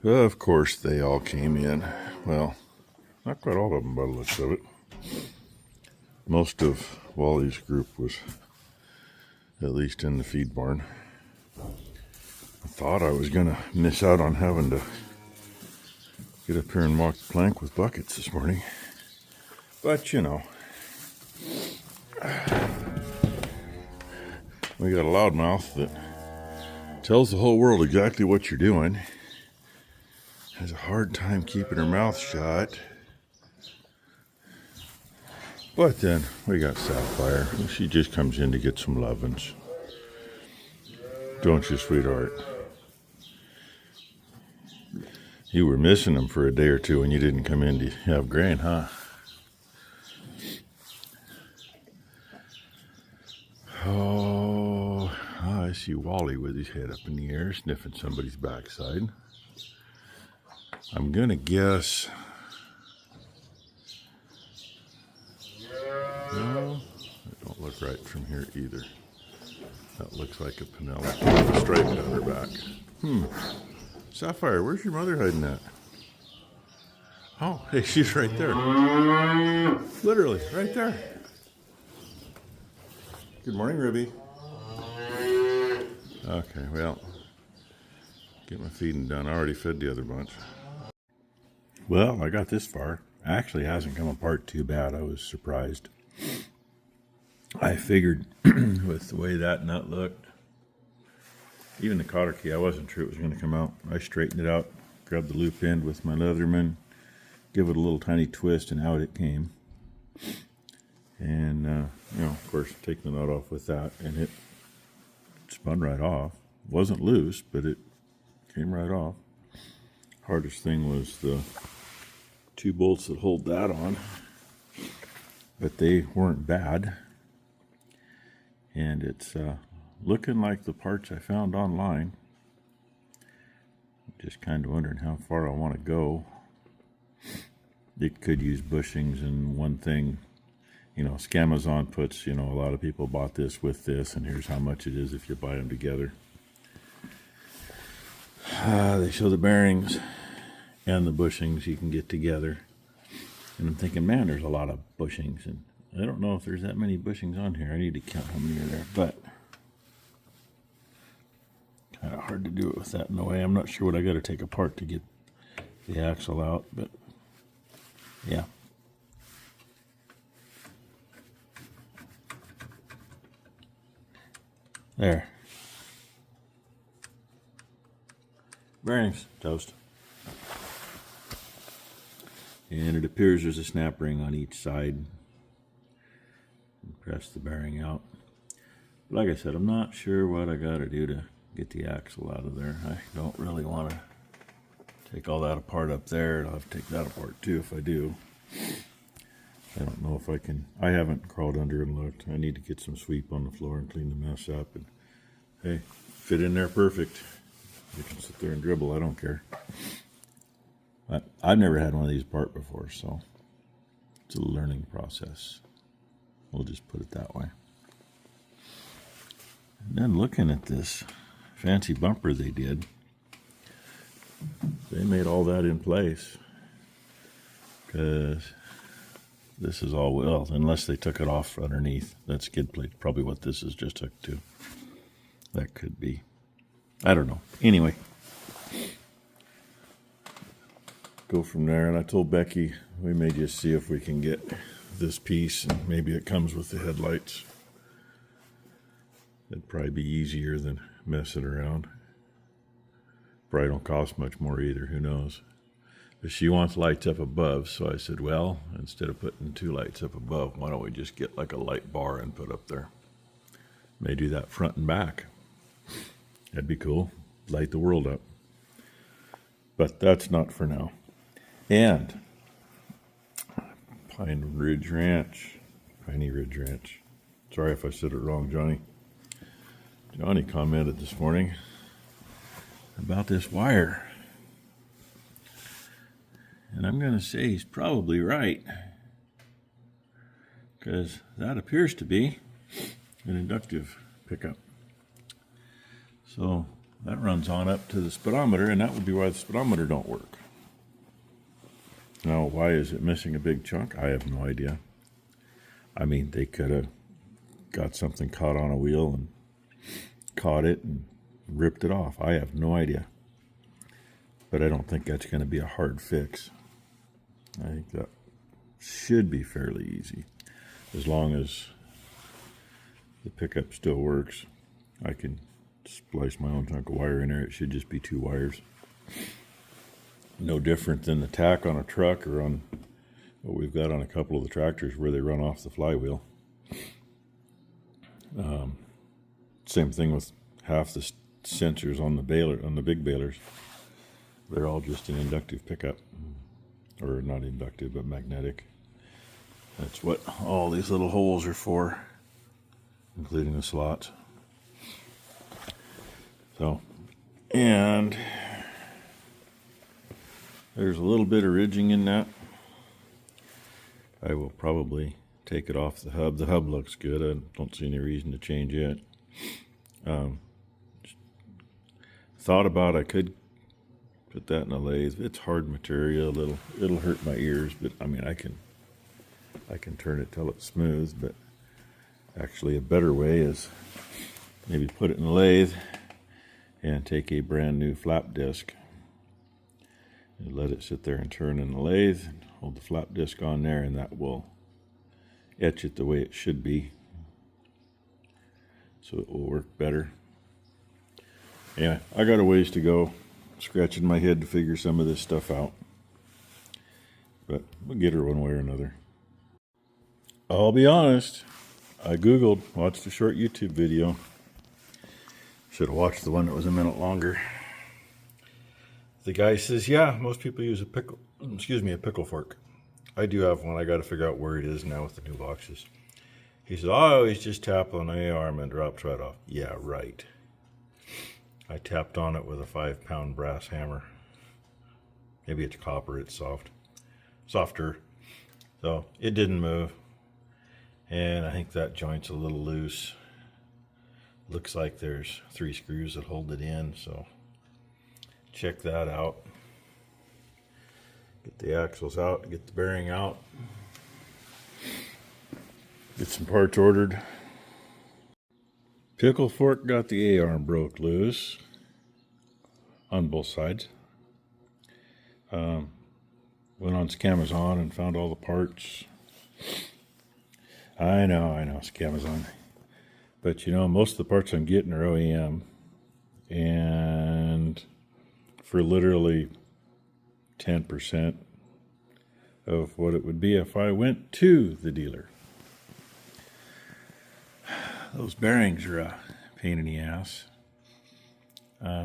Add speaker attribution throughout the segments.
Speaker 1: Of course, they all came in. Well, not quite all of them by the looks of it. Most of Wally's group was at least in the feed barn. I thought I was going to miss out on having to get up here and walk the plank with buckets this morning. But, you know, we got a loudmouth that tells the whole world exactly what you're doing. Has a hard time keeping her mouth shut. But then we got Sapphire. She just comes in to get some lovin's. Don't you, sweetheart? You were missing them for a day or two when you didn't come in to have grain, huh? Oh, I see Wally with his head up in the air, sniffing somebody's backside. I'm gonna guess. No, it don't look right from here either. That looks like a Penelope with a stripe down her back. Sapphire, where's your mother hiding at? Oh, hey, she's right there. Literally, right there. Good morning, Ruby. Okay, well, get my feeding done. I already fed the other bunch. Well, I got this far. Actually, it hasn't come apart too bad. I was surprised. I figured with the way that nut looked, even the cotter key, I wasn't sure it was going to come out. I straightened it out, grabbed the loop end with my Leatherman, give it a little tiny twist, and out it came. And, you know, of course, take the nut off with that, and it spun right off. It wasn't loose, but it came right off. Hardest thing was the 2 bolts that hold that on, but they weren't bad. And it's looking like the parts I found online. Just kind of wondering how far I want to go. It could use bushings and one thing. You know, Scamazon puts, you know, a lot of people bought this with this, and here's how much it is if you buy them together. They show the bearings and the bushings you can get together. And I'm thinking, man, there's a lot of bushings, and I don't know if there's that many bushings on here. I need to count how many are there, but kind of hard to do it with that in the way. I'm not sure what I got to take apart to get the axle out, but yeah. There. Bearings, toast. And it appears there's a snap ring on each side. Press the bearing out. But like I said, I'm not sure what I got to do to get the axle out of there. I don't really want to take all that apart up there. I'll have to take that apart too if I do. I don't know if I can. I haven't crawled under and looked. I need to get some sweep on the floor and clean the mess up. And hey, fit in there perfect. You can sit there and dribble. I don't care. But I've never had one of these apart before, so it's a learning process. We'll just put it that way. And then looking at this fancy bumper they did, they made all that in place. Because this is all, well, unless they took it off underneath. That skid plate, probably what this is just hooked to. That could be. I don't know. Anyway. Go from there. And I told Becky we may just see if we can get this piece, and maybe it comes with the headlights. That'd probably be easier than messing around. Probably don't cost much more either, who knows. But she wants lights up above, so I said, well, instead of putting 2 lights up above, why don't we just get like a light bar and put up there? May do that front and back. That'd be cool. Light the world up. But that's not for now. And Piney Ridge Ranch. Sorry if I said it wrong, Johnny. Johnny commented this morning about this wire. And I'm going to say he's probably right. Because that appears to be an inductive pickup. So that runs on up to the speedometer, and that would be why the speedometer don't work. Now, why is it missing a big chunk? I have no idea. I mean, they could have got something caught on a wheel and caught it and ripped it off. I have no idea. But I don't think that's going to be a hard fix. I think that should be fairly easy. As long as the pickup still works, I can splice my own chunk of wire in there. It should just be 2 wires. No different than the tack on a truck or on what we've got on a couple of the tractors where they run off the flywheel. Same thing with half the sensors on the baler, on the big balers. They're all just an inductive pickup, or not inductive, but magnetic. That's what all these little holes are for, including the slots. So, and there's a little bit of ridging in that. I will probably take it off the hub. The hub looks good. I don't see any reason to change it. Thought about I could put that in a lathe. It's hard material. It'll hurt my ears, but I mean I can turn it till it's smooth. But actually, a better way is maybe put it in a lathe and take a brand new flap disc and let it sit there and turn in the lathe. And hold the flap disc on there, and that will etch it the way it should be, so it will work better. Anyway, I got a ways to go, scratching my head to figure some of this stuff out, but we'll get her one way or another. I'll be honest, I googled, watched a short YouTube video. Should have watched the one that was a minute longer. The guy says, yeah, most people use a pickle fork. I do have one. I got to figure out where it is now with the new boxes. He says, I always just tap on the A-arm and drops right off. Yeah, right. I tapped on it with a 5-pound brass hammer. Maybe it's copper, it's softer. So it didn't move. And I think that joint's a little loose. Looks like there's 3 screws that hold it in, so check that out. Get the axles out, get the bearing out. Get some parts ordered. Pickle fork got the A-arm broke loose on both sides. Went on Scamazon and found all the parts. I know, Scamazon. But you know, most of the parts I'm getting are OEM. And for literally 10% of what it would be if I went to the dealer. Those bearings are a pain in the ass.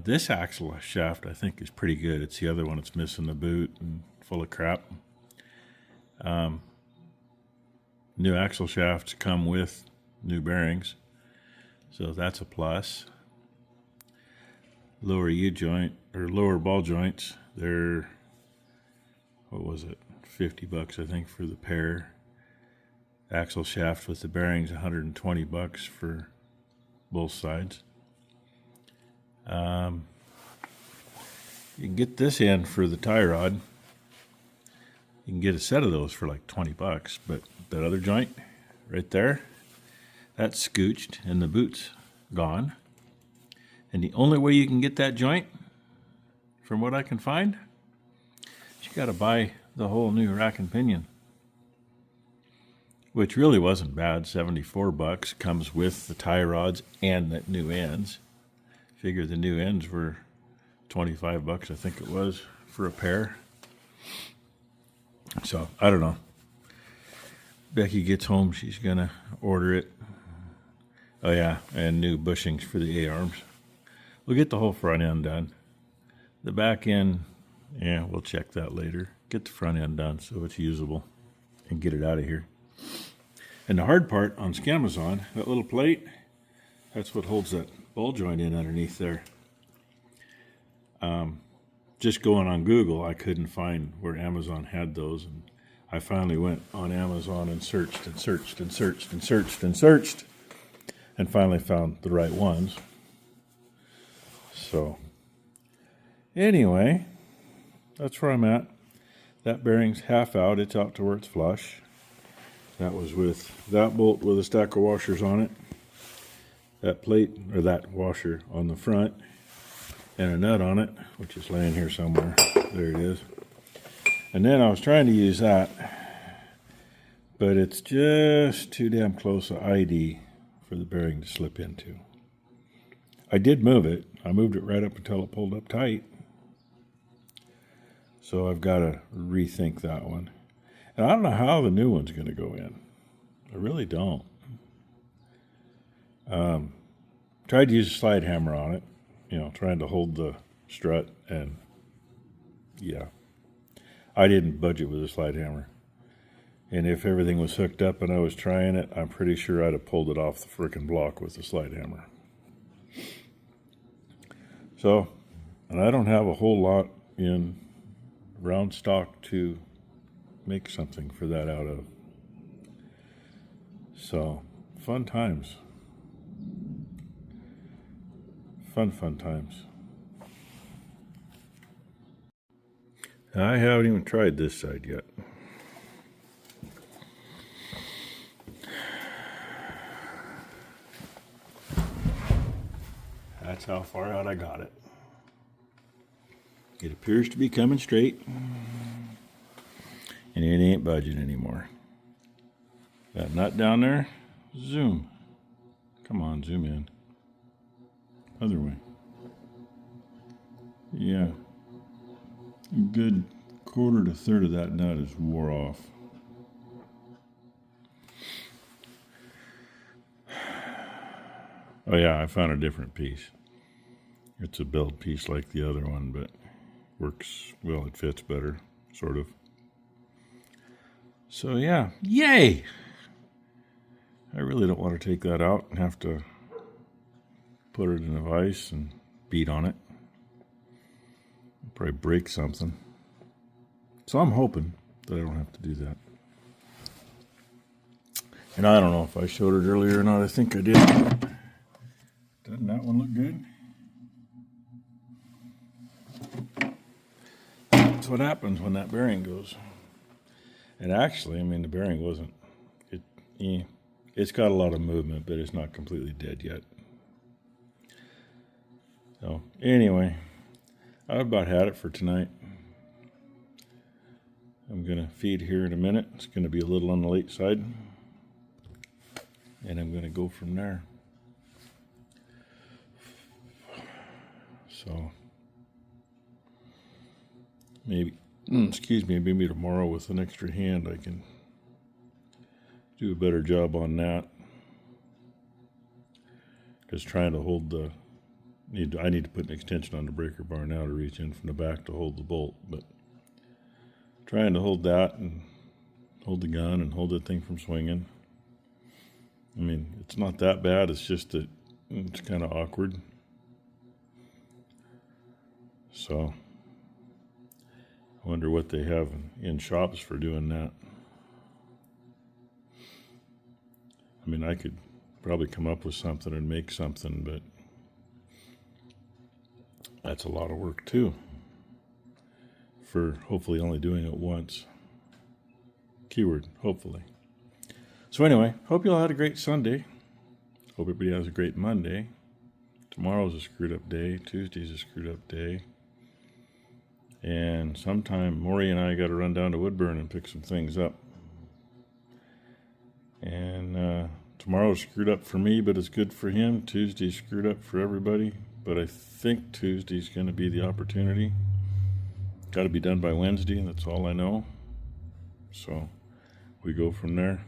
Speaker 1: This axle shaft I think is pretty good. It's the other one that's missing the boot and full of crap. New axle shafts come with new bearings, so that's a plus. Lower U-joint or lower ball joints, they're, what was it, $50 I think for the pair. Axle shaft with the bearings, $120 for both sides. You can get this in for the tie rod. You can get a set of those for like $20, but that other joint right there, that's scooched and the boot's gone. And the only way you can get that joint, from what I can find, is you got to buy the whole new rack and pinion. Which really wasn't bad, $74, comes with the tie rods and the new ends. Figure the new ends were $25, I think it was, for a pair. So, I don't know. Becky gets home, she's gonna order it. Oh yeah, and new bushings for the A-arms. We'll get the whole front end done. The back end, yeah, we'll check that later. Get the front end done so it's usable and get it out of here. And the hard part on Scamazon, that little plate, that's what holds that ball joint in underneath there. Just going on Google, I couldn't find where Amazon had those, and I finally went on Amazon and searched and searched and searched and searched and searched, and finally found the right ones. So anyway, that's where I'm at. That bearing's half out. It's out to where it's flush. That was with that bolt with a stack of washers on it. That plate, or that washer on the front, and a nut on it, which is laying here somewhere. There it is. And then I was trying to use that, but it's just too damn close to ID for the bearing to slip into. I did move it. I moved it right up until it pulled up tight. So I've got to rethink that one. And I don't know how the new one's going to go in. I really don't. Tried to use a slide hammer on it, trying to hold the strut, and yeah, I didn't budget with a slide hammer. And if everything was hooked up and I was trying it, I'm pretty sure I'd have pulled it off the frickin' block with the slide hammer. So, and I don't have a whole lot in round stock to make something for that out of. So, fun times. Fun times. I haven't even tried this side yet. That's how far out I got it. It appears to be coming straight, and it ain't budging anymore. That nut down there, zoom. Come on, zoom in. Other way. Yeah. A good quarter to third of that nut is wore off. Oh yeah, I found a different piece. It's a build piece like the other one, but works, well, it fits better, sort of. So yeah, yay! I really don't want to take that out and have to put it in a vise and beat on it. Probably break something. So I'm hoping that I don't have to do that. And I don't know if I showed it earlier or not. I think I did. Doesn't that one look good? That's what happens when that bearing goes. And actually, I mean, the bearing wasn't, it's got a lot of movement, but it's not completely dead yet. So anyway, I've about had it for tonight. I'm going to feed here in a minute. It's going to be a little on the late side. And I'm going to go from there. So maybe, maybe tomorrow with an extra hand I can do a better job on that. Because trying to hold I need to put an extension on the breaker bar now to reach in from the back to hold the bolt, but trying to hold that and hold the gun and hold that thing from swinging. I mean, it's not that bad, it's just that it's kind of awkward. So I wonder what they have in shops for doing that. I mean, I could probably come up with something and make something, but that's a lot of work too, for hopefully only doing it once. Keyword, hopefully. So anyway, hope you all had a great Sunday. Hope everybody has a great Monday. Tomorrow's a screwed up day. Tuesday's a screwed up day. And sometime Maury and I got to run down to Woodburn and pick some things up. And tomorrow's screwed up for me, but it's good for him. Tuesday's screwed up for everybody. But I think Tuesday's going to be the opportunity. Got to be done by Wednesday, and that's all I know. So we go from there.